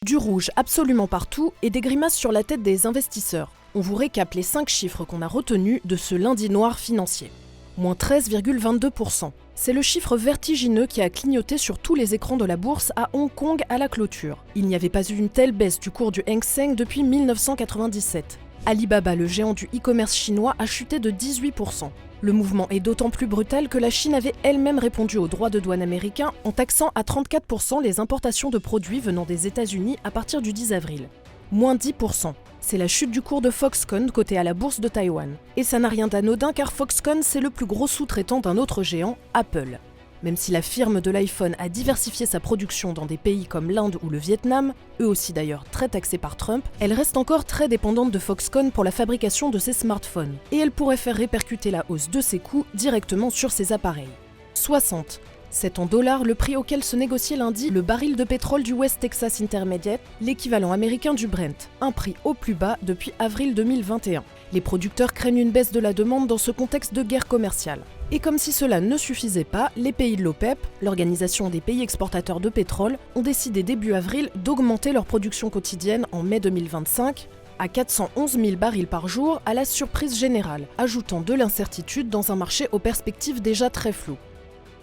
Du rouge absolument partout et des grimaces sur la tête des investisseurs. On vous récap les 5 chiffres qu'on a retenus de ce lundi noir financier. Moins 13,22%. C'est le chiffre vertigineux qui a clignoté sur tous les écrans de la bourse à Hong Kong à la clôture. Il n'y avait pas eu une telle baisse du cours du Hang Seng depuis 1997. Alibaba, le géant du e-commerce chinois, a chuté de 18%. Le mouvement est d'autant plus brutal que la Chine avait elle-même répondu aux droits de douane américains en taxant à 34% les importations de produits venant des États-Unis à partir du 10 avril. Moins 10%. C'est la chute du cours de Foxconn coté à la bourse de Taïwan. Et ça n'a rien d'anodin car Foxconn, c'est le plus gros sous-traitant d'un autre géant, Apple. Même si la firme de l'iPhone a diversifié sa production dans des pays comme l'Inde ou le Vietnam, eux aussi d'ailleurs très taxés par Trump, elle reste encore très dépendante de Foxconn pour la fabrication de ses smartphones. Et elle pourrait faire répercuter la hausse de ses coûts directement sur ses appareils. 60. C'est en dollars le prix auquel se négociait lundi le baril de pétrole du West Texas Intermediate, l'équivalent américain du Brent, un prix au plus bas depuis avril 2021. Les producteurs craignent une baisse de la demande dans ce contexte de guerre commerciale. Et comme si cela ne suffisait pas, les pays de l'OPEP, l'organisation des pays exportateurs de pétrole, ont décidé début avril d'augmenter leur production quotidienne en mai 2025 à 411 000 barils par jour à la surprise générale, ajoutant de l'incertitude dans un marché aux perspectives déjà très floues.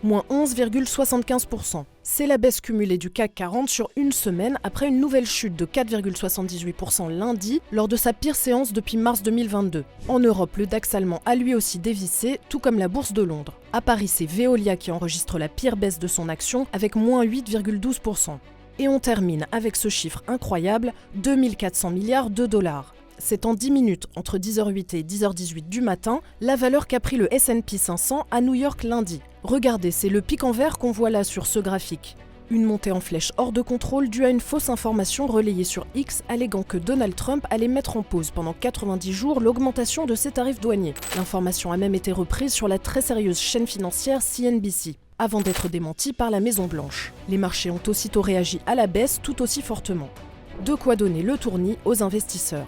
Moins 11,75%. C'est la baisse cumulée du CAC 40 sur une semaine après une nouvelle chute de 4,78% lundi lors de sa pire séance depuis mars 2022. En Europe, le DAX allemand a lui aussi dévissé, tout comme la bourse de Londres. À Paris, c'est Veolia qui enregistre la pire baisse de son action avec moins 8,12%. Et on termine avec ce chiffre incroyable, 2400 milliards de dollars. C'est en 10 minutes, entre 10h08 et 10h18 du matin, la valeur qu'a pris le S&P 500 à New York lundi. Regardez, c'est le pic en vert qu'on voit là sur ce graphique. Une montée en flèche hors de contrôle due à une fausse information relayée sur X alléguant que Donald Trump allait mettre en pause pendant 90 jours l'augmentation de ses tarifs douaniers. L'information a même été reprise sur la très sérieuse chaîne financière CNBC, avant d'être démentie par la Maison-Blanche. Les marchés ont aussitôt réagi à la baisse tout aussi fortement. De quoi donner le tournis aux investisseurs.